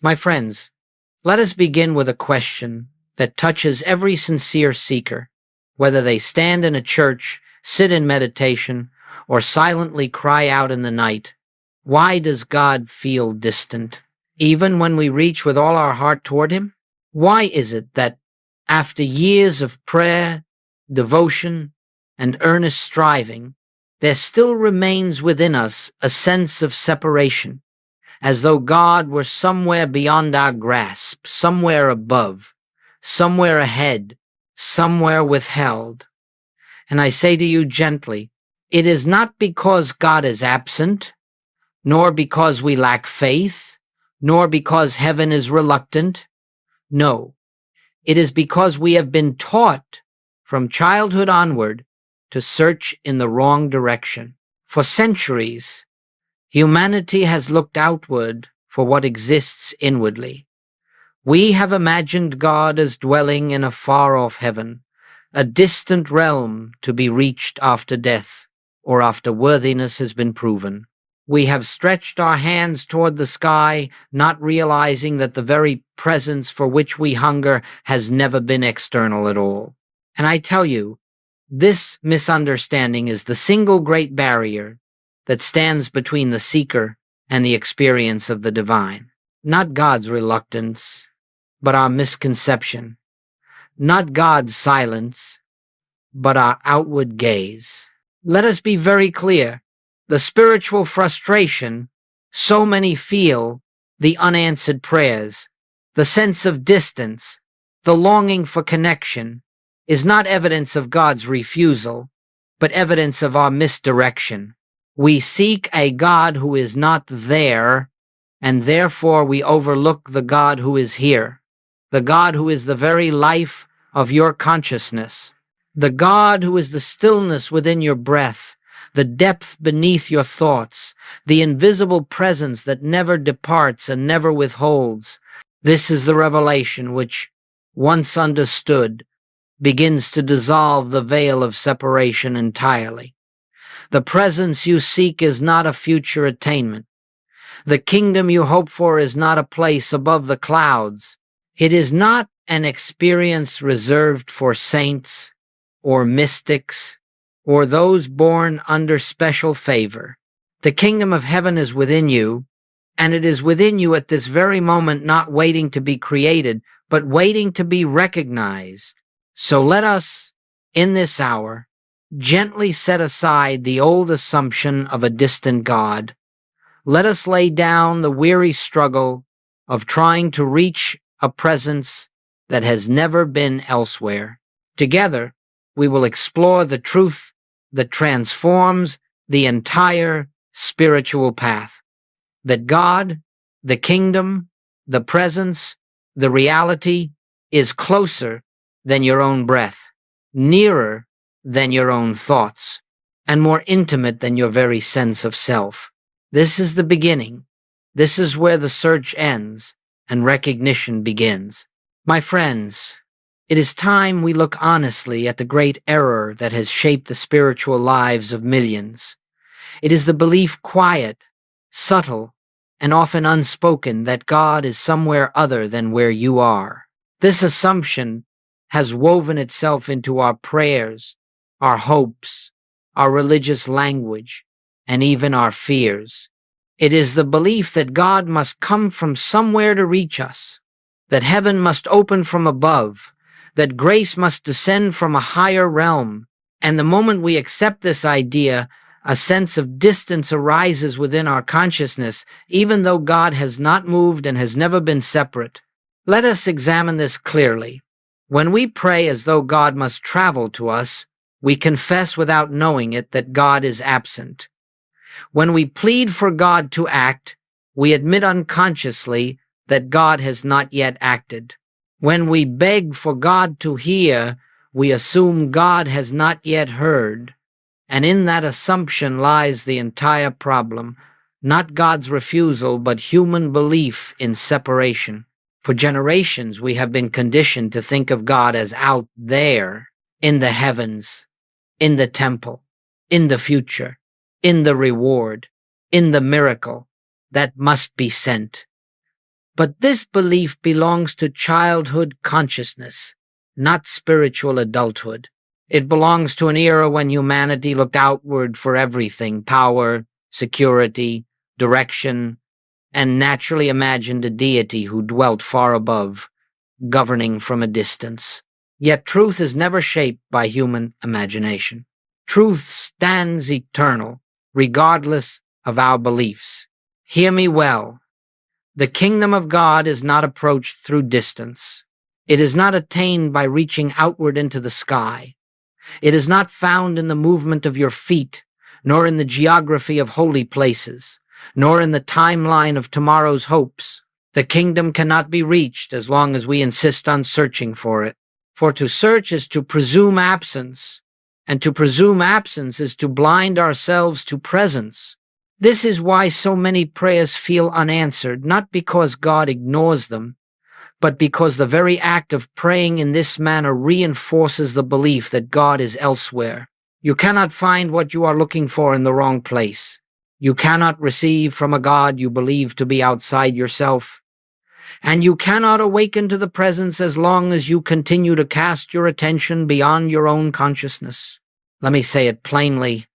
My friends, let us begin with a question that touches every sincere seeker, whether they stand in a church, sit in meditation, or silently cry out in the night. Why does God feel distant, even when we reach with all our heart toward Him? Why is it that after years of prayer, devotion, and earnest striving, there still remains within us a sense of separation, as though God were somewhere beyond our grasp, somewhere above, somewhere ahead, somewhere withheld? And I say to you gently, it is not because God is absent, nor because we lack faith, nor because heaven is reluctant. No, it is because we have been taught from childhood onward to search in the wrong direction. For centuries, humanity has looked outward for what exists inwardly. We have imagined God as dwelling in a far-off heaven, a distant realm to be reached after death or after worthiness has been proven. We have stretched our hands toward the sky, not realizing that the very presence for which we hunger has never been external at all. And I tell you, this misunderstanding is the single great barrier that stands between the seeker and the experience of the divine. Not God's reluctance, but our misconception. Not God's silence, but our outward gaze. Let us be very clear. The spiritual frustration so many feel, the unanswered prayers, the sense of distance, the longing for connection, is not evidence of God's refusal, but evidence of our misdirection. We seek a God who is not there, and therefore we overlook the God who is here, the God who is the very life of your consciousness, the God who is the stillness within your breath, the depth beneath your thoughts, the invisible presence that never departs and never withholds. This is the revelation which, once understood, begins to dissolve the veil of separation entirely. The presence you seek is not a future attainment. The kingdom you hope for is not a place above the clouds. It is not an experience reserved for saints or mystics or those born under special favor. The kingdom of heaven is within you, and it is within you at this very moment, not waiting to be created, but waiting to be recognized. So let us, in this hour, gently set aside the old assumption of a distant God. Let us lay down the weary struggle of trying to reach a presence that has never been elsewhere. Together, we will explore the truth that transforms the entire spiritual path. That God, the kingdom, the presence, the reality is closer than your own breath, nearer than your own thoughts, and more intimate than your very sense of self. This is the beginning. This is where the search ends and recognition begins. My friends, it is time we look honestly at the great error that has shaped the spiritual lives of millions. It is the belief, quiet, subtle, and often unspoken, that God is somewhere other than where you are. This assumption has woven itself into our prayers, our hopes, our religious language, and even our fears. It is the belief that God must come from somewhere to reach us, that heaven must open from above, that grace must descend from a higher realm. And the moment we accept this idea, a sense of distance arises within our consciousness, even though God has not moved and has never been separate. Let us examine this clearly. When we pray as though God must travel to us, we confess without knowing it that God is absent. When we plead for God to act, we admit unconsciously that God has not yet acted. When we beg for God to hear, we assume God has not yet heard. And in that assumption lies the entire problem, not God's refusal, but human belief in separation. For generations, we have been conditioned to think of God as out there, in the heavens, in the temple, in the future, in the reward, in the miracle that must be sent. But this belief belongs to childhood consciousness, not spiritual adulthood. It belongs to an era when humanity looked outward for everything: power, security, direction, and naturally imagined a deity who dwelt far above, governing from a distance. Yet truth is never shaped by human imagination. Truth stands eternal, regardless of our beliefs. Hear me well. The kingdom of God is not approached through distance. It is not attained by reaching outward into the sky. It is not found in the movement of your feet, nor in the geography of holy places, nor in the timeline of tomorrow's hopes. The kingdom cannot be reached as long as we insist on searching for it. For to search is to presume absence, and to presume absence is to blind ourselves to presence. This is why so many prayers feel unanswered, not because God ignores them, but because the very act of praying in this manner reinforces the belief that God is elsewhere. You cannot find what you are looking for in the wrong place. You cannot receive from a God you believe to be outside yourself. And you cannot awaken to the presence as long as you continue to cast your attention beyond your own consciousness. Let me say it plainly,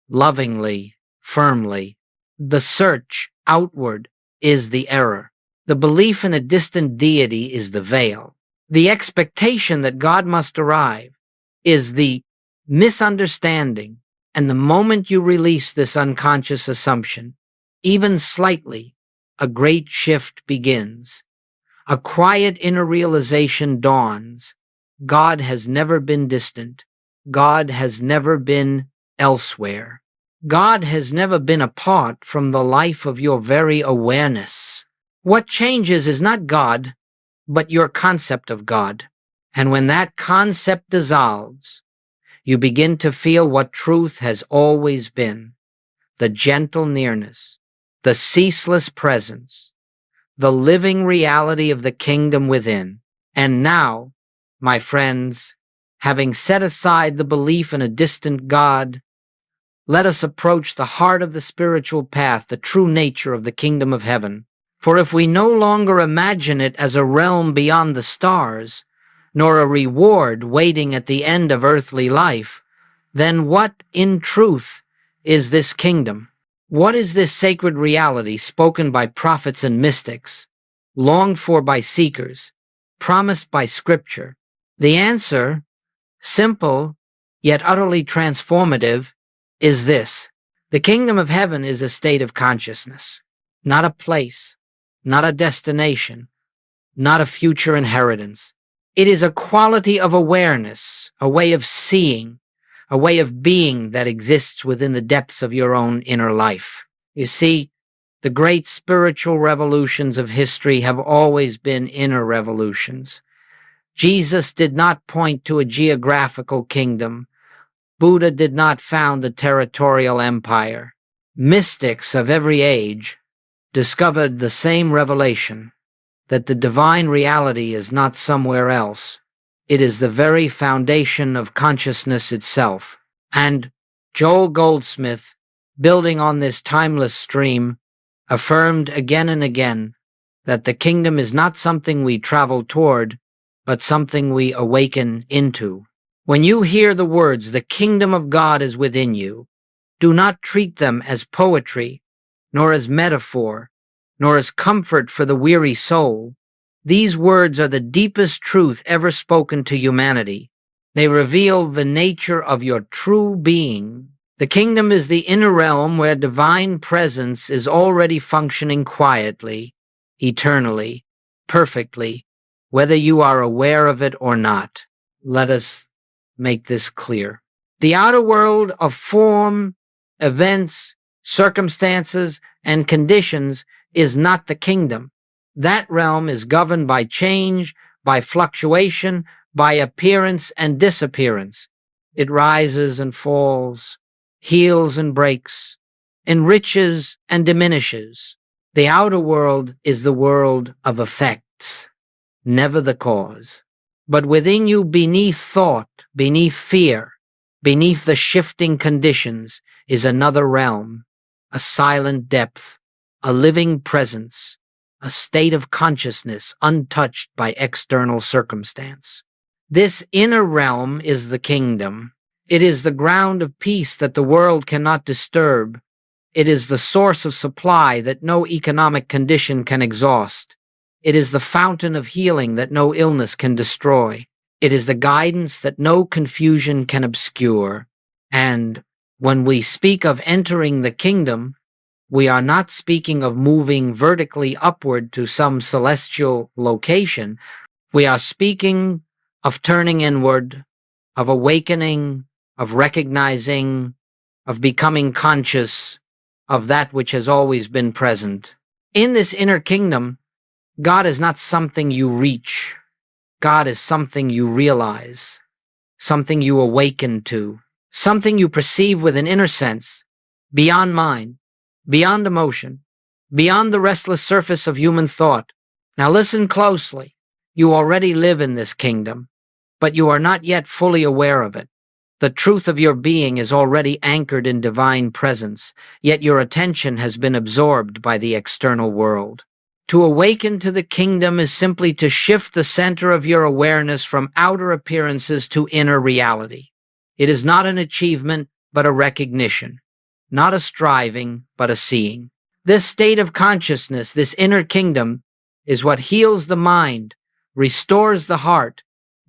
lovingly, firmly. The search outward is the error. The belief in a distant deity is the veil. The expectation that God must arrive is the misunderstanding, and the moment you release this unconscious assumption, even slightly, a great shift begins. A quiet inner realization dawns. God has never been distant. God has never been elsewhere. God has never been apart from the life of your very awareness. What changes is not God, but your concept of God. And when that concept dissolves, you begin to feel what truth has always been: the gentle nearness, the ceaseless presence, the living reality of the kingdom within. And now, my friends, having set aside the belief in a distant God, let us approach the heart of the spiritual path, the true nature of the kingdom of heaven. For if we no longer imagine it as a realm beyond the stars, nor a reward waiting at the end of earthly life, then what, in truth, is this kingdom? What is this sacred reality spoken by prophets and mystics, longed for by seekers, promised by Scripture? The answer, simple yet utterly transformative, is this: the kingdom of heaven is a state of consciousness, not a place, not a destination, not a future inheritance. It is a quality of awareness, a way of seeing, a way of being that exists within the depths of your own inner life. You see, the great spiritual revolutions of history have always been inner revolutions. Jesus did not point to a geographical kingdom. Buddha did not found a territorial empire. Mystics of every age discovered the same revelation, that the divine reality is not somewhere else. It is the very foundation of consciousness itself. And Joel Goldsmith, building on this timeless stream, affirmed again and again that the kingdom is not something we travel toward, but something we awaken into. When you hear the words, "The kingdom of God is within you," do not treat them as poetry, nor as metaphor, nor as comfort for the weary soul. These words are the deepest truth ever spoken to humanity. They reveal the nature of your true being. The kingdom is the inner realm where divine presence is already functioning quietly, eternally, perfectly, whether you are aware of it or not. Let us make this clear. The outer world of form, events, circumstances, and conditions is not the kingdom. That realm is governed by change, by fluctuation, by appearance and disappearance. It rises and falls, heals and breaks, enriches and diminishes. The outer world is the world of effects, never the cause. But within you, beneath thought, beneath fear, beneath the shifting conditions, is another realm, a silent depth, a living presence, a state of consciousness untouched by external circumstance. This inner realm is the kingdom. It is the ground of peace that the world cannot disturb. It is the source of supply that no economic condition can exhaust. It is the fountain of healing that no illness can destroy. It is the guidance that no confusion can obscure. And when we speak of entering the kingdom, we are not speaking of moving vertically upward to some celestial location. We are speaking of turning inward, of awakening, of recognizing, of becoming conscious of that which has always been present. In this inner kingdom, God is not something you reach. God is something you realize, something you awaken to, something you perceive with an inner sense, beyond mind, beyond emotion, beyond the restless surface of human thought. Now listen closely. You already live in this kingdom, but you are not yet fully aware of it. The truth of your being is already anchored in divine presence, yet your attention has been absorbed by the external world. To awaken to the kingdom is simply to shift the center of your awareness from outer appearances to inner reality. It is not an achievement, but a recognition. Not a striving, but a seeing. This state of consciousness, this inner kingdom, is what heals the mind, restores the heart,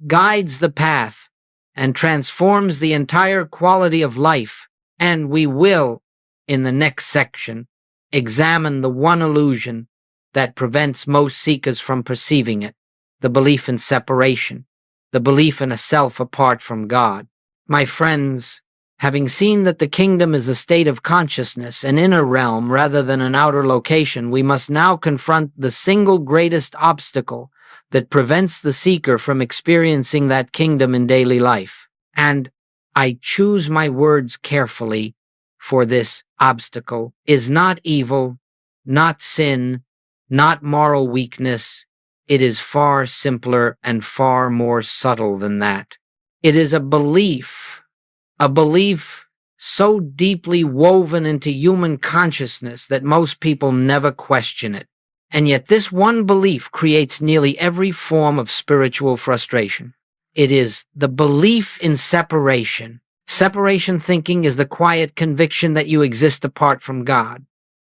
guides the path, and transforms the entire quality of life. And we will, in the next section, examine the one illusion that prevents most seekers from perceiving it, the belief in separation, the belief in a self apart from God. My friends, having seen that the kingdom is a state of consciousness, an inner realm rather than an outer location, we must now confront the single greatest obstacle that prevents the seeker from experiencing that kingdom in daily life. And I choose my words carefully, for this obstacle is not evil, not sin, not moral weakness. It is far simpler and far more subtle than that. It is a belief so deeply woven into human consciousness that most people never question it. And yet this one belief creates nearly every form of spiritual frustration. It is the belief in separation. Separation thinking is the quiet conviction that you exist apart from God.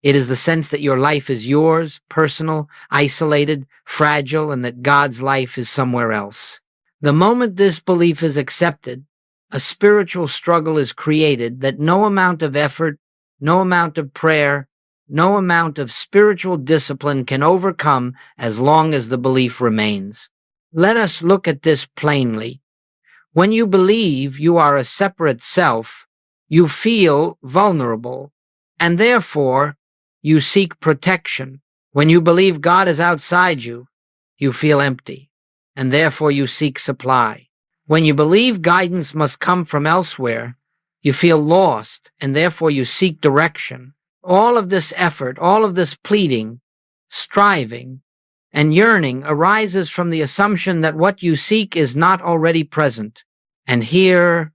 It is the sense that your life is yours, personal, isolated, fragile, and that God's life is somewhere else. The moment this belief is accepted, a spiritual struggle is created that no amount of effort, no amount of prayer, no amount of spiritual discipline can overcome as long as the belief remains. Let us look at this plainly. When you believe you are a separate self, you feel vulnerable, and therefore you seek protection. When you believe God is outside you, you feel empty, and therefore you seek supply. When you believe guidance must come from elsewhere, you feel lost, and therefore you seek direction. All of this effort, all of this pleading, striving, and yearning arises from the assumption that what you seek is not already present. And here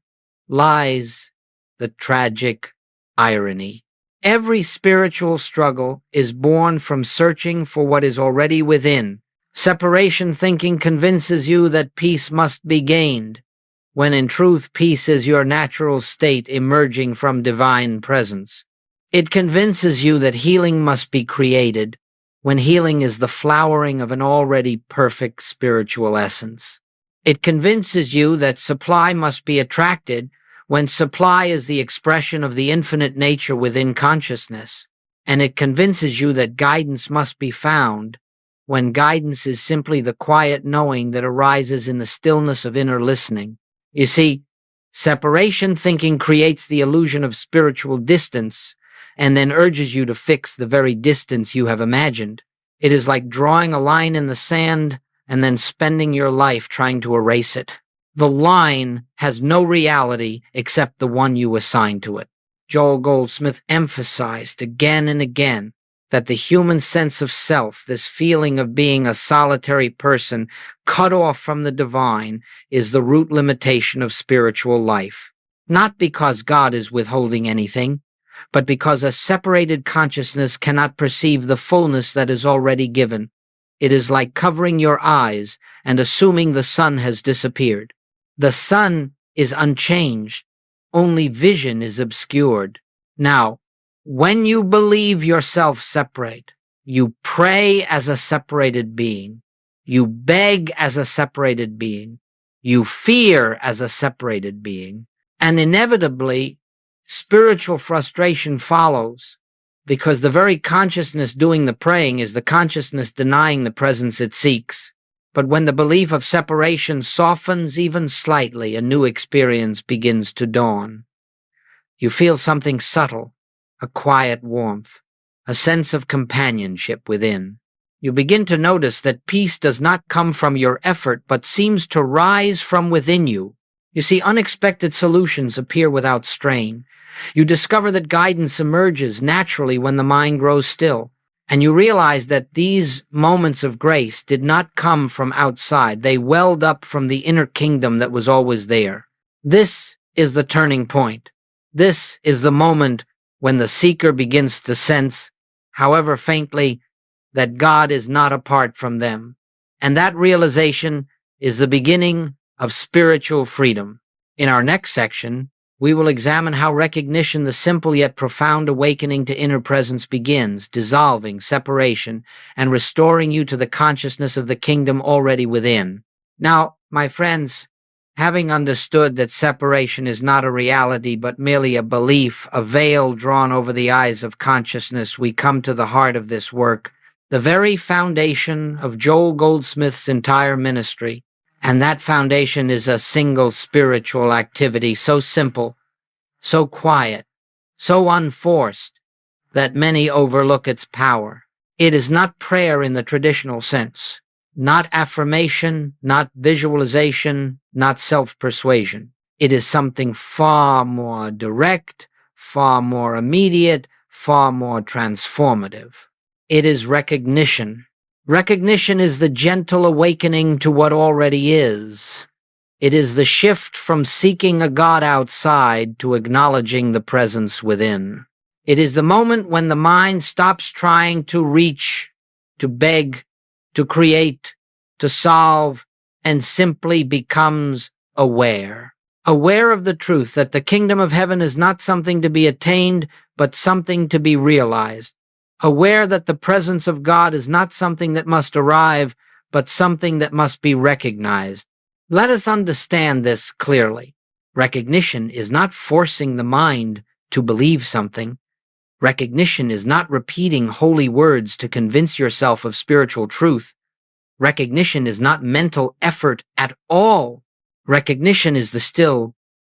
lies the tragic irony. Every spiritual struggle is born from searching for what is already within. Separation thinking convinces you that peace must be gained, when in truth peace is your natural state emerging from divine presence. It convinces you that healing must be created, when healing is the flowering of an already perfect spiritual essence. It convinces you that supply must be attracted, when supply is the expression of the infinite nature within consciousness. And it convinces you that guidance must be found, when guidance is simply the quiet knowing that arises in the stillness of inner listening. You see, separation thinking creates the illusion of spiritual distance, and then urges you to fix the very distance you have imagined. It is like drawing a line in the sand and then spending your life trying to erase it. The line has no reality except the one you assign to it. Joel Goldsmith emphasized again and again that the human sense of self, this feeling of being a solitary person cut off from the divine, is the root limitation of spiritual life. Not because God is withholding anything, but because a separated consciousness cannot perceive the fullness that is already given. It is like covering your eyes and assuming the sun has disappeared. The sun is unchanged, only vision is obscured. Now, when you believe yourself separate, you pray as a separated being, you beg as a separated being, you fear as a separated being, and inevitably, spiritual frustration follows, because the very consciousness doing the praying is the consciousness denying the presence it seeks. But when the belief of separation softens even slightly, a new experience begins to dawn. You feel something subtle, a quiet warmth, a sense of companionship within. You begin to notice that peace does not come from your effort, but seems to rise from within you. You see, unexpected solutions appear without strain. You discover that guidance emerges naturally when the mind grows still. And you realize that these moments of grace did not come from outside. They welled up from the inner kingdom that was always there. This is the turning point. This is the moment when the seeker begins to sense, however faintly, that God is not apart from them. And that realization is the beginning of spiritual freedom. In our next section, we will examine how recognition, the simple yet profound awakening to inner presence, begins, dissolving separation and restoring you to the consciousness of the kingdom already within. Now, my friends, having understood that separation is not a reality but merely a belief, a veil drawn over the eyes of consciousness, we come to the heart of this work, the very foundation of Joel Goldsmith's entire ministry. And that foundation is a single spiritual activity, so simple, so quiet, so unforced, that many overlook its power. It is not prayer in the traditional sense, not affirmation, not visualization, not self-persuasion. It is something far more direct, far more immediate, far more transformative. It is recognition. Recognition is the gentle awakening to what already is. It is the shift from seeking a God outside to acknowledging the presence within. It is the moment when the mind stops trying to reach, to beg, to create, to solve, and simply becomes aware. Aware of the truth that the kingdom of heaven is not something to be attained, but something to be realized. Aware that the presence of God is not something that must arrive, but something that must be recognized. Let us understand this clearly. Recognition is not forcing the mind to believe something. Recognition is not repeating holy words to convince yourself of spiritual truth. Recognition is not mental effort at all. Recognition is the still,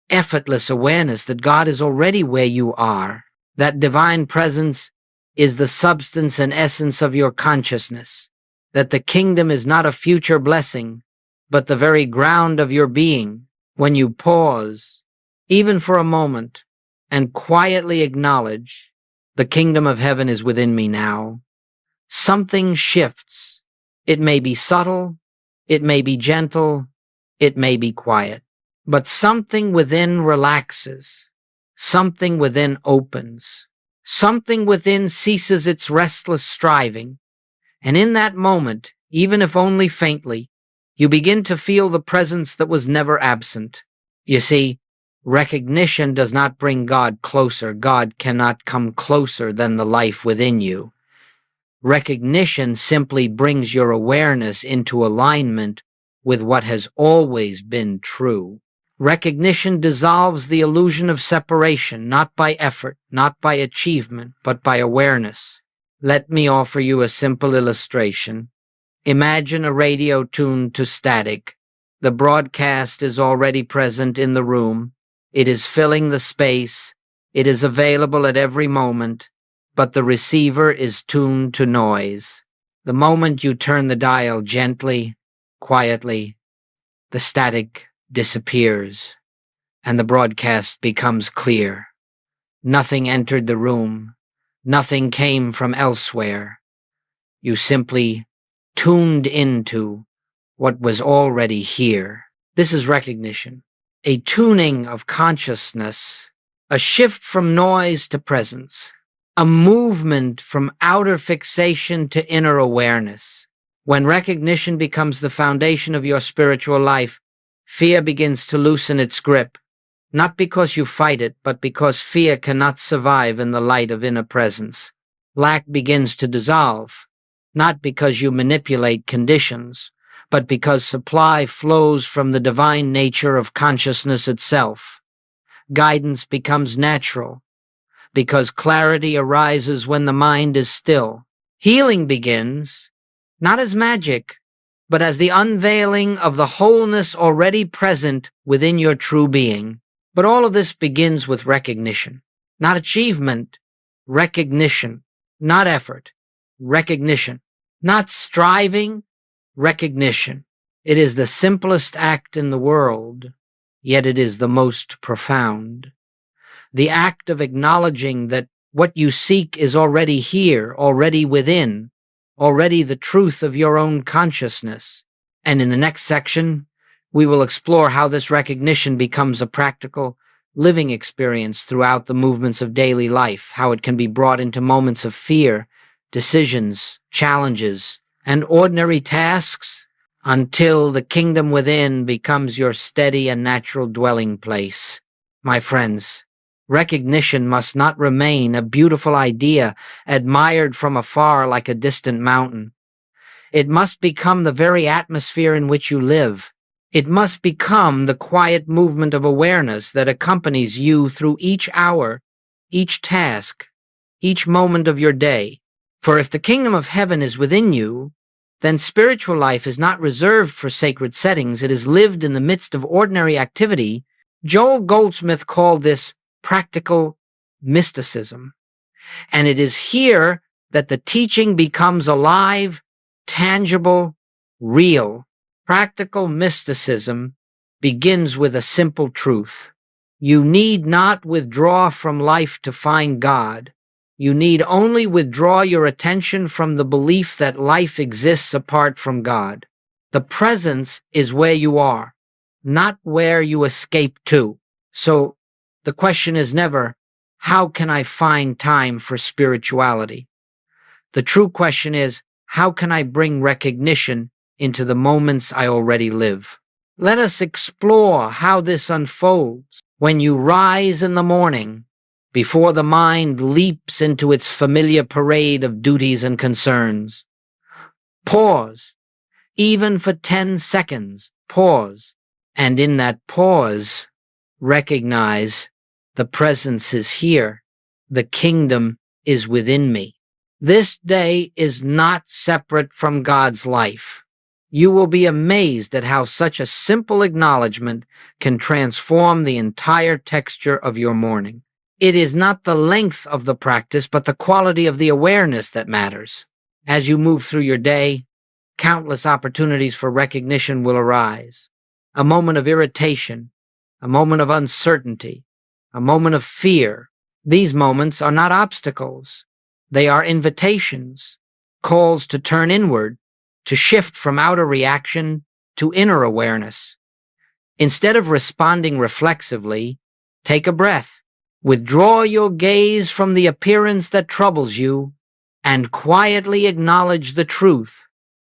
effortless awareness that God is already where you are. That divine presence is the substance and essence of your consciousness, that the kingdom is not a future blessing, but the very ground of your being. When you pause, even for a moment, and quietly acknowledge, the kingdom of heaven is within me now, something shifts. It may be subtle, it may be gentle, it may be quiet, but something within relaxes, something within opens. Something within ceases its restless striving, and in that moment, even if only faintly, you begin to feel the presence that was never absent. You see, recognition does not bring God closer. God cannot come closer than the life within you. Recognition simply brings your awareness into alignment with what has always been true. Recognition dissolves the illusion of separation, not by effort, not by achievement, but by awareness. Let me offer you a simple illustration. Imagine a radio tuned to static. The broadcast is already present in the room. It is filling the space. It is available at every moment, but the receiver is tuned to noise. The moment you turn the dial gently, quietly, the static disappears, and the broadcast becomes clear. Nothing entered the room. Nothing came from elsewhere. You simply tuned into what was already here. This is recognition, a tuning of consciousness a shift from noise to presence, a movement from outer fixation to inner awareness. When recognition becomes the foundation of your spiritual life, fear begins to loosen its grip, not because you fight it, but because fear cannot survive in the light of inner presence. Lack begins to dissolve, not because you manipulate conditions, but because supply flows from the divine nature of consciousness itself. Guidance becomes natural, because clarity arises when the mind is still. Healing begins, not as magic, but as the unveiling of the wholeness already present within your true being. But all of this begins with recognition, not achievement, recognition, not effort, recognition, not striving, recognition. It is the simplest act in the world, yet it is the most profound. The act of acknowledging that what you seek is already here, already within, already the truth of your own consciousness. And in the next section, we will explore how this recognition becomes a practical, living experience throughout the movements of daily life, how it can be brought into moments of fear, decisions, challenges, and ordinary tasks until the kingdom within becomes your steady and natural dwelling place. My friends, recognition must not remain a beautiful idea admired from afar like a distant mountain. It must become the very atmosphere in which you live. It must become the quiet movement of awareness that accompanies you through each hour, each task, each moment of your day. For if the kingdom of heaven is within you, then spiritual life is not reserved for sacred settings. It is lived in the midst of ordinary activity. Joel Goldsmith called this practical mysticism. And it is here that the teaching becomes alive, tangible, real. Practical mysticism begins with a simple truth. You need not withdraw from life to find God. You need only withdraw your attention from the belief that life exists apart from God. The presence is where you are, not where you escape to. So the question is never, how can I find time for spirituality? The true question is, how can I bring recognition into the moments I already live? Let us explore how this unfolds. When you rise in the morning, before the mind leaps into its familiar parade of duties and concerns, pause, even for 10 seconds, pause, and in that pause, recognize the presence is here. The kingdom is within me. This day is not separate from God's life. You will be amazed at how such a simple acknowledgement can transform the entire texture of your morning. It is not the length of the practice, but the quality of the awareness that matters. As you move through your day, countless opportunities for recognition will arise. A moment of irritation, a moment of uncertainty, a moment of fear. These moments are not obstacles. They are invitations, calls to turn inward, to shift from outer reaction to inner awareness. Instead of responding reflexively, take a breath. Withdraw your gaze from the appearance that troubles you and quietly acknowledge the truth.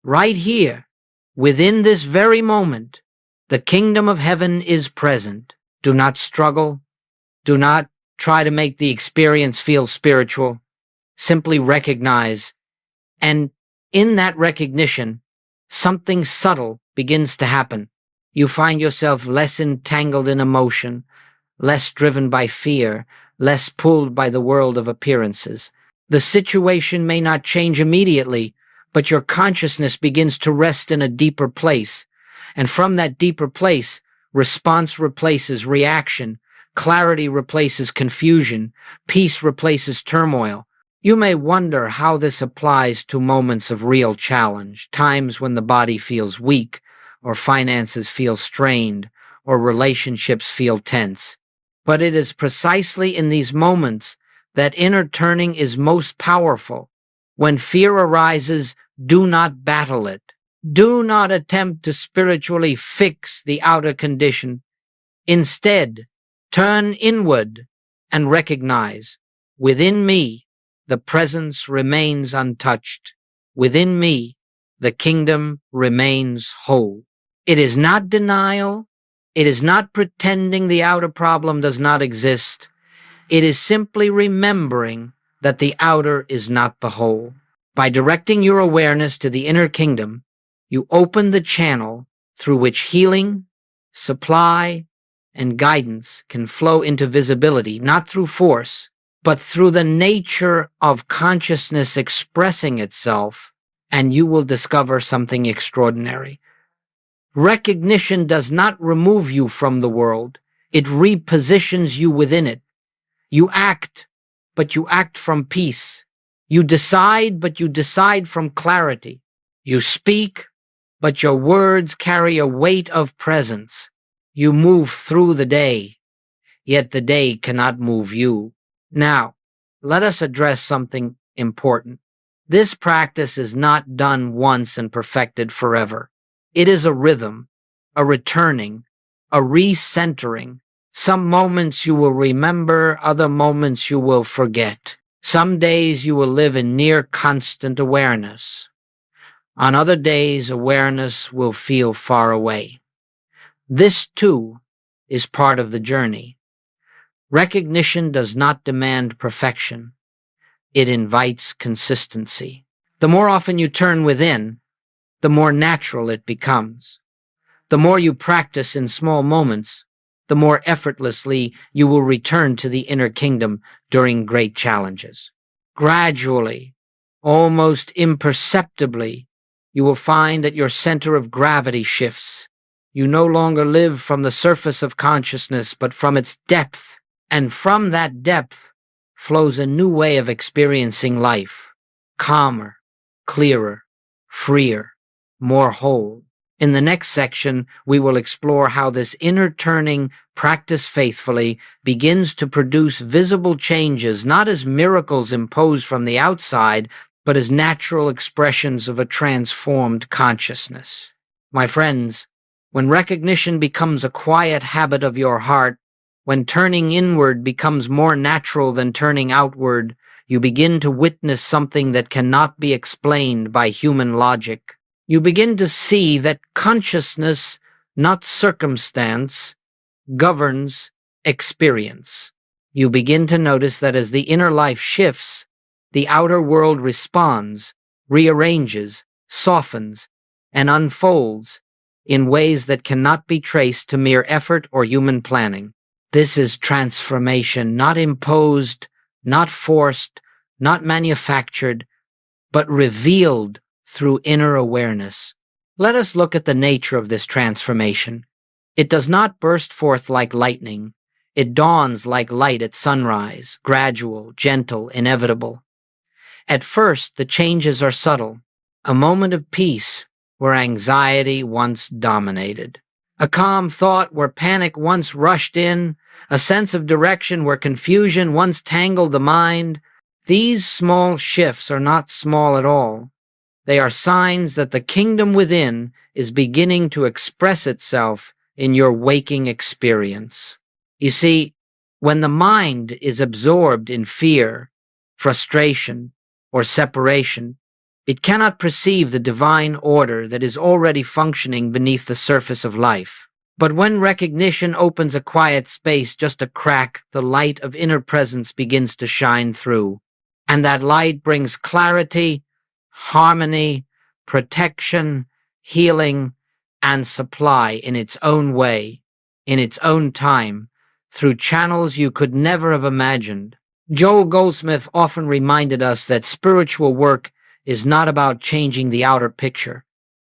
Right here, within this very moment, the kingdom of heaven is present. Do not struggle. Do not try to make the experience feel spiritual. Simply recognize. And in that recognition, something subtle begins to happen. You find yourself less entangled in emotion, less driven by fear, less pulled by the world of appearances. The situation may not change immediately, but your consciousness begins to rest in a deeper place. And from that deeper place, response replaces reaction, clarity replaces confusion, peace replaces turmoil. You may wonder how this applies to moments of real challenge, times when the body feels weak, or finances feel strained, or relationships feel tense. But it is precisely in these moments that inner turning is most powerful. When fear arises, do not battle it. Do not attempt to spiritually fix the outer condition. Instead, turn inward, and recognize, within me, the presence remains untouched. Within me, the kingdom remains whole. It is not denial. It is not pretending the outer problem does not exist. It is simply remembering that the outer is not the whole. By directing your awareness to the inner kingdom, you open the channel through which healing, supply, and guidance can flow into visibility, not through force, but through the nature of consciousness expressing itself, and you will discover something extraordinary. Recognition does not remove you from the world. It repositions you within it. You act, but you act from peace. You decide, but you decide from clarity. You speak, but your words carry a weight of presence. You move through the day, yet the day cannot move you. Now, let us address something important. This practice is not done once and perfected forever. It is a rhythm, a returning, a recentering. Some moments you will remember, other moments you will forget. Some days you will live in near constant awareness. On other days, awareness will feel far away. This, too, is part of the journey. Recognition does not demand perfection. It invites consistency. The more often you turn within, the more natural it becomes. The more you practice in small moments, the more effortlessly you will return to the inner kingdom during great challenges. Gradually, almost imperceptibly, you will find that your center of gravity shifts. You no longer live from the surface of consciousness, but from its depth. And from that depth flows a new way of experiencing life. Calmer, clearer, freer, more whole. In the next section, we will explore how this inner turning, practiced faithfully, begins to produce visible changes, not as miracles imposed from the outside, but as natural expressions of a transformed consciousness. My friends, when recognition becomes a quiet habit of your heart, when turning inward becomes more natural than turning outward, you begin to witness something that cannot be explained by human logic. You begin to see that consciousness, not circumstance, governs experience. You begin to notice that as the inner life shifts, the outer world responds, rearranges, softens, and unfolds in ways that cannot be traced to mere effort or human planning. This is transformation, not imposed, not forced, not manufactured, but revealed through inner awareness. Let us look at the nature of this transformation. It does not burst forth like lightning. It dawns like light at sunrise, gradual, gentle, inevitable. At first, the changes are subtle. A moment of peace where anxiety once dominated. A calm thought where panic once rushed in. A sense of direction where confusion once tangled the mind. These small shifts are not small at all. They are signs that the kingdom within is beginning to express itself in your waking experience. You see, when the mind is absorbed in fear, frustration, or separation, it cannot perceive the divine order that is already functioning beneath the surface of life. But when recognition opens a quiet space, just a crack, the light of inner presence begins to shine through. And that light brings clarity, harmony, protection, healing, and supply in its own way, in its own time, through channels you could never have imagined. Joel Goldsmith often reminded us that spiritual work is not about changing the outer picture.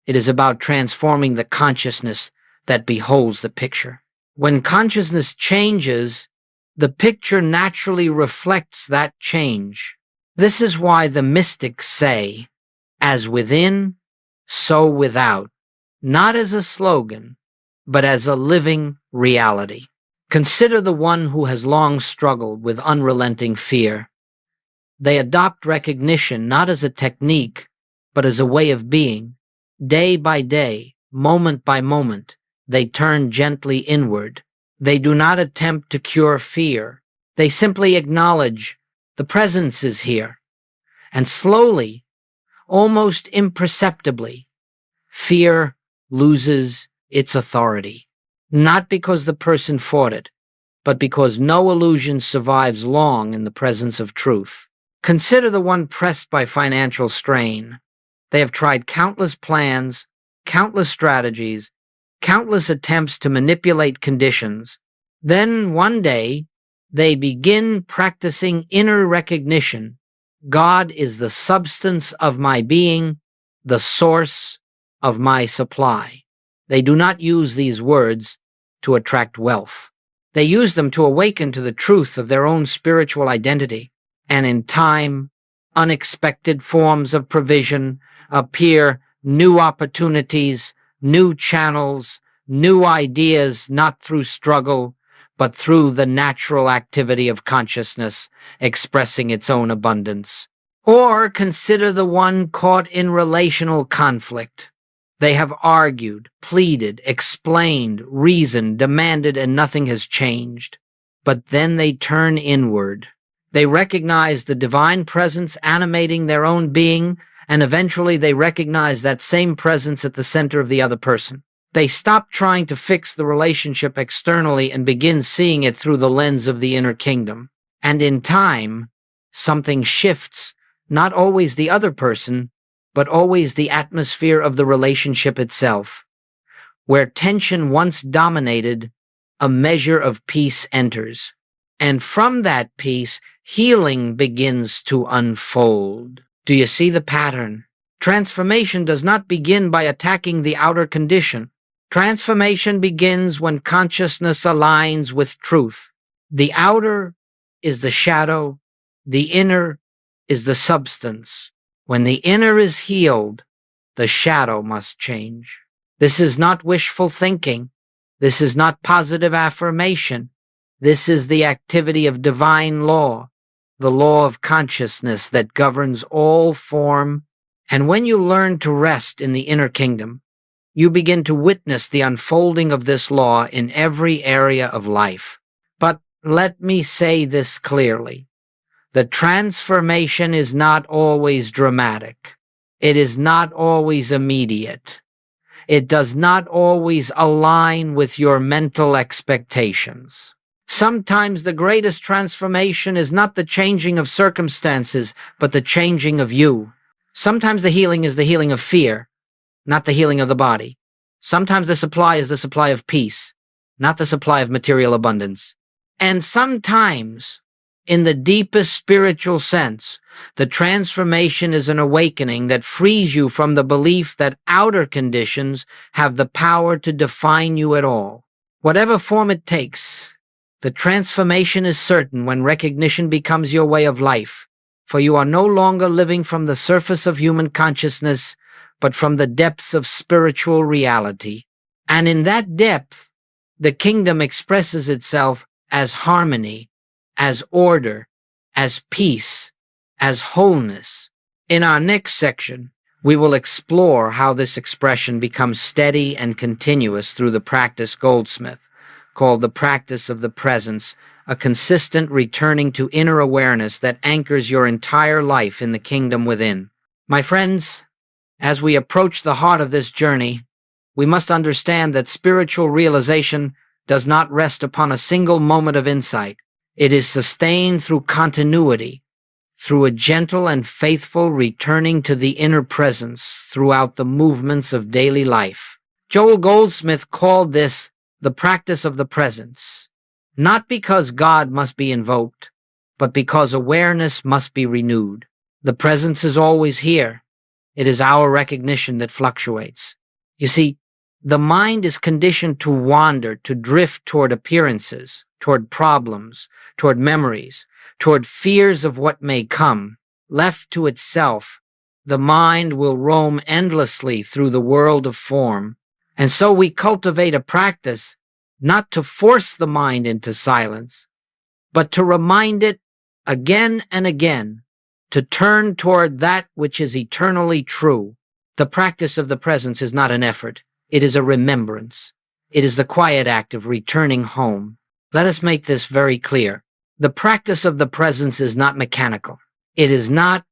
It is about transforming the consciousness that beholds the picture. When consciousness changes, the picture naturally reflects that change. This is why the mystics say, as within, so without, not as a slogan, but as a living reality. Consider the one who has long struggled with unrelenting fear. They adopt recognition not as a technique, but as a way of being. Day by day, moment by moment, they turn gently inward. They do not attempt to cure fear. They simply acknowledge the presence is here. And slowly, almost imperceptibly, fear loses its authority. Not because the person fought it, but because no illusion survives long in the presence of truth. Consider the one pressed by financial strain. They have tried countless plans, countless strategies, countless attempts to manipulate conditions. Then one day, they begin practicing inner recognition. God is the substance of my being, the source of my supply. They do not use these words to attract wealth. They use them to awaken to the truth of their own spiritual identity. And in time, unexpected forms of provision appear, new opportunities, new channels, new ideas, not through struggle, but through the natural activity of consciousness expressing its own abundance. Or consider the one caught in relational conflict. They have argued, pleaded, explained, reasoned, demanded, and nothing has changed. But then they turn inward. They recognize the divine presence animating their own being, and eventually they recognize that same presence at the center of the other person. They stop trying to fix the relationship externally and begin seeing it through the lens of the inner kingdom. And in time, something shifts, not always the other person, but always the atmosphere of the relationship itself. Where tension once dominated, a measure of peace enters. And from that peace, healing begins to unfold. Do you see the pattern? Transformation does not begin by attacking the outer condition. Transformation begins when consciousness aligns with truth. The outer is the shadow, the inner is the substance. When the inner is healed, the shadow must change. This is not wishful thinking. This is not positive affirmation. This is the activity of divine law, the law of consciousness that governs all form. And when you learn to rest in the inner kingdom, you begin to witness the unfolding of this law in every area of life. But let me say this clearly. The transformation is not always dramatic. It is not always immediate. It does not always align with your mental expectations. Sometimes the greatest transformation is not the changing of circumstances, but the changing of you. Sometimes the healing is the healing of fear, not the healing of the body. Sometimes the supply is the supply of peace, not the supply of material abundance. And sometimes, in the deepest spiritual sense, the transformation is an awakening that frees you from the belief that outer conditions have the power to define you at all. Whatever form it takes, the transformation is certain when recognition becomes your way of life, for you are no longer living from the surface of human consciousness, but from the depths of spiritual reality. And in that depth, the kingdom expresses itself as harmony, as order, as peace, as wholeness. In our next section, we will explore how this expression becomes steady and continuous through the practice Goldsmith called the practice of the presence, a consistent returning to inner awareness that anchors your entire life in the kingdom within. My friends, as we approach the heart of this journey, we must understand that spiritual realization does not rest upon a single moment of insight. It is sustained through continuity, through a gentle and faithful returning to the inner presence throughout the movements of daily life. Joel Goldsmith called this the practice of the presence, not because God must be invoked, but because awareness must be renewed. The presence is always here. It is our recognition that fluctuates. You see, the mind is conditioned to wander, to drift toward appearances, toward problems, toward memories, toward fears of what may come. Left to itself, the mind will roam endlessly through the world of form. And so we cultivate a practice not to force the mind into silence, but to remind it again and again to turn toward that which is eternally true. The practice of the presence is not an effort. It is a remembrance. It is the quiet act of returning home. Let us make this very clear. The practice of the presence is not mechanical. It is not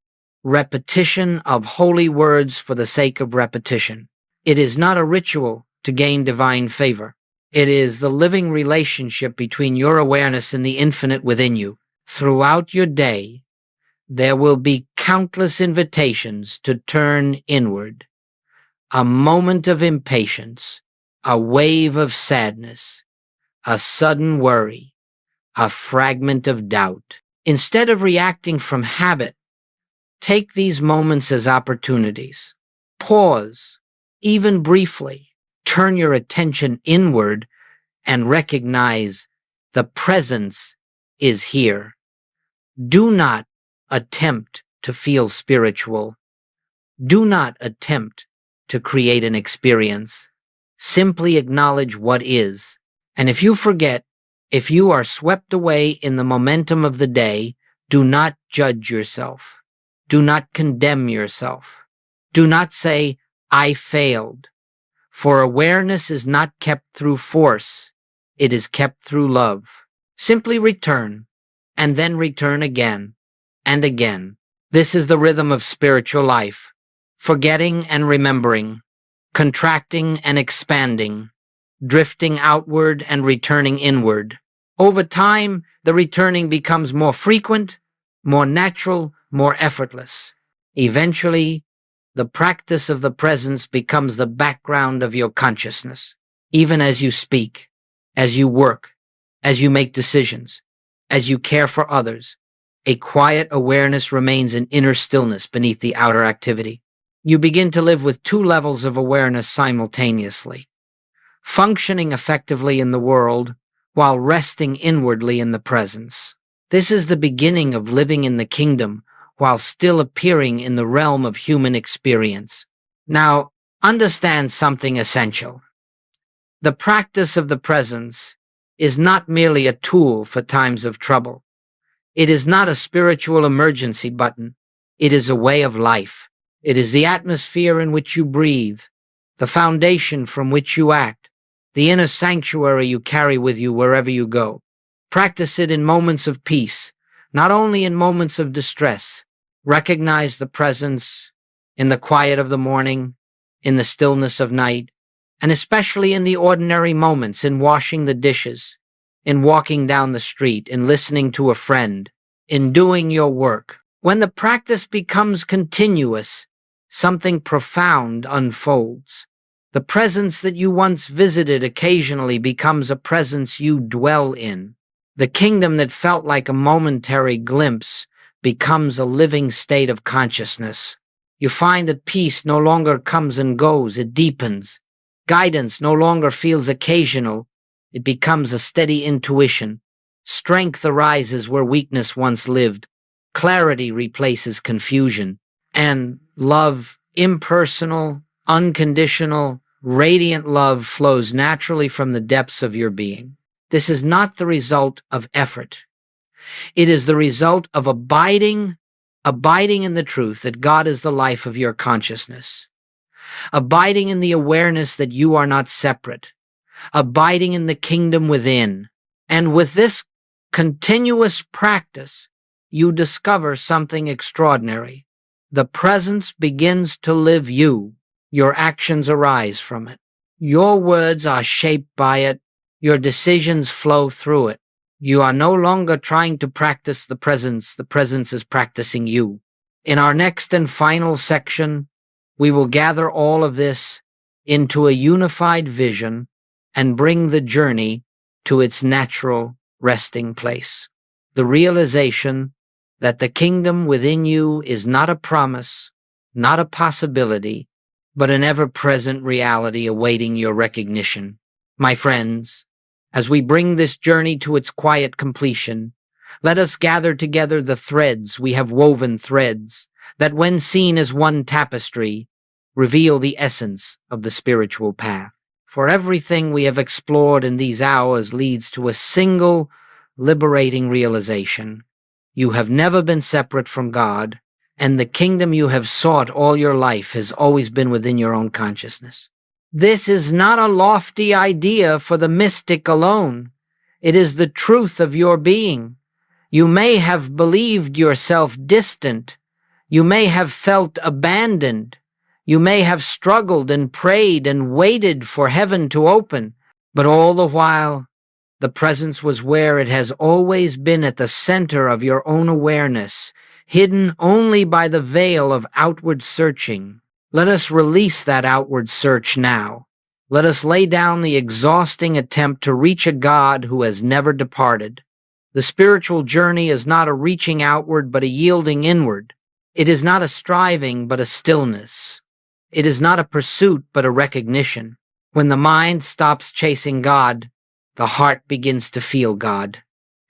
repetition of holy words for the sake of repetition. It is not a ritual to gain divine favor. It is the living relationship between your awareness and the infinite within you. Throughout your day, there will be countless invitations to turn inward. A moment of impatience, a wave of sadness, a sudden worry, a fragment of doubt. Instead of reacting from habit, take these moments as opportunities. Pause, even briefly. Turn your attention inward and recognize the presence is here. Do not attempt to feel spiritual. Do not attempt to create an experience. Simply acknowledge what is. And if you forget, if you are swept away in the momentum of the day, do not judge yourself. Do not condemn yourself. Do not say, I failed. For awareness is not kept through force. It is kept through love. Simply return, and then return again and again. This is the rhythm of spiritual life. Forgetting and remembering, contracting and expanding, drifting outward and returning inward. Over time, the returning becomes more frequent, more natural, more effortless. Eventually, the practice of the presence becomes the background of your consciousness. Even as you speak, as you work, as you make decisions, as you care for others, a quiet awareness remains in inner stillness beneath the outer activity. You begin to live with two levels of awareness simultaneously, functioning effectively in the world while resting inwardly in the presence. This is the beginning of living in the kingdom while still appearing in the realm of human experience. Now, understand something essential. The practice of the presence is not merely a tool for times of trouble. It is not a spiritual emergency button. It is a way of life. It is the atmosphere in which you breathe, the foundation from which you act, the inner sanctuary you carry with you wherever you go. Practice it in moments of peace, not only in moments of distress. Recognize the presence in the quiet of the morning, in the stillness of night, and especially in the ordinary moments, in washing the dishes, in walking down the street, in listening to a friend, in doing your work. When the practice becomes continuous, something profound unfolds. The presence that you once visited occasionally becomes a presence you dwell in. The kingdom that felt like a momentary glimpse becomes a living state of consciousness. You find that peace no longer comes and goes, it deepens. Guidance no longer feels occasional, it becomes a steady intuition. Strength arises where weakness once lived. Clarity replaces confusion. And love, impersonal, unconditional, radiant love flows naturally from the depths of your being. This is not the result of effort. It is the result of abiding in the truth that God is the life of your consciousness, abiding in the awareness that you are not separate, abiding in the kingdom within. And with this continuous practice, you discover something extraordinary. The presence begins to live you. Your actions arise from it. Your words are shaped by it. Your decisions flow through it. You are no longer trying to practice the presence is practicing you. In our next and final section, we will gather all of this into a unified vision and bring the journey to its natural resting place. The realization that the kingdom within you is not a promise, not a possibility, but an ever-present reality awaiting your recognition. My friends, as we bring this journey to its quiet completion, let us gather together the threads we have woven, threads that, when seen as one tapestry, reveal the essence of the spiritual path. For everything we have explored in these hours leads to a single liberating realization. You have never been separate from God, and the kingdom you have sought all your life has always been within your own consciousness. This is not a lofty idea for the mystic alone. It is the truth of your being. You may have believed yourself distant. You may have felt abandoned. You may have struggled and prayed and waited for heaven to open. But all the while, the presence was where it has always been, at the center of your own awareness, hidden only by the veil of outward searching. Let us release that outward search now. Let us lay down the exhausting attempt to reach a God who has never departed. The spiritual journey is not a reaching outward but a yielding inward. It is not a striving but a stillness. It is not a pursuit but a recognition. When the mind stops chasing God, the heart begins to feel God.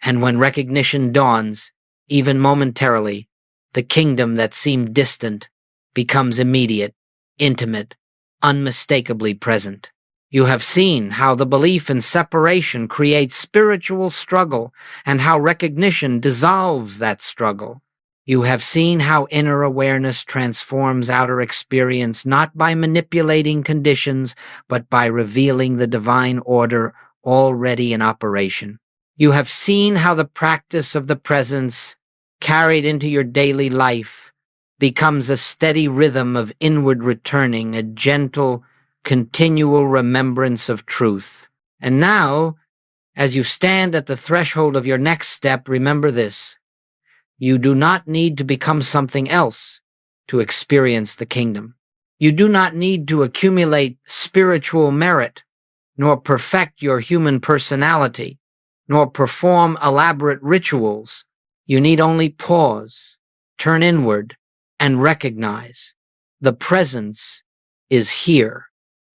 And when recognition dawns, even momentarily, the kingdom that seemed distant becomes immediate, intimate, unmistakably present. You have seen how the belief in separation creates spiritual struggle and how recognition dissolves that struggle. You have seen how inner awareness transforms outer experience, not by manipulating conditions, but by revealing the divine order already in operation. You have seen how the practice of the presence, carried into your daily life, becomes a steady rhythm of inward returning, a gentle, continual remembrance of truth. And now, as you stand at the threshold of your next step, remember this: you do not need to become something else to experience the kingdom. You do not need to accumulate spiritual merit, nor perfect your human personality, nor perform elaborate rituals. You need only pause, turn inward, and recognize the presence is here.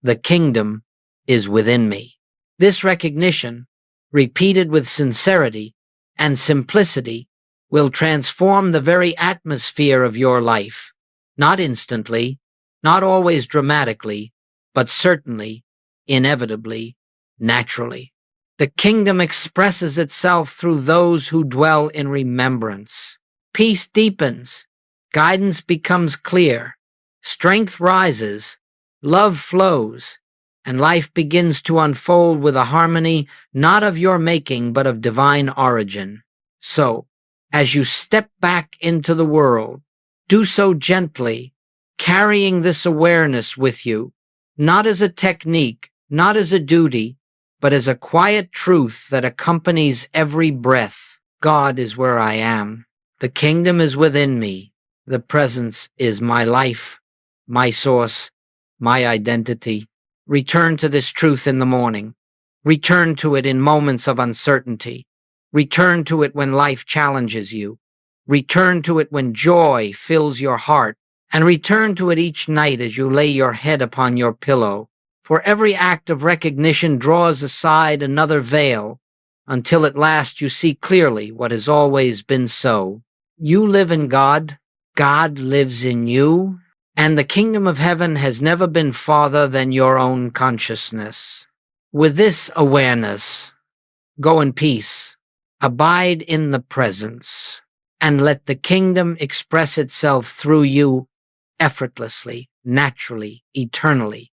The kingdom is within me. This recognition, repeated with sincerity and simplicity, will transform the very atmosphere of your life, not instantly, not always dramatically, but certainly, inevitably, naturally. The kingdom expresses itself through those who dwell in remembrance. Peace deepens, guidance becomes clear, strength rises, love flows, and life begins to unfold with a harmony not of your making but of divine origin. So, as you step back into the world, do so gently, carrying this awareness with you, not as a technique, not as a duty, but as a quiet truth that accompanies every breath. God is where I am. The kingdom is within me. The presence is my life, my source, my identity. Return to this truth in the morning. Return to it in moments of uncertainty. Return to it when life challenges you. Return to it when joy fills your heart. And return to it each night as you lay your head upon your pillow. For every act of recognition draws aside another veil, until at last you see clearly what has always been so. You live in God. God lives in you. And the kingdom of heaven has never been farther than your own consciousness. With this awareness, go in peace. Abide in the presence, and let the kingdom express itself through you effortlessly, naturally, eternally.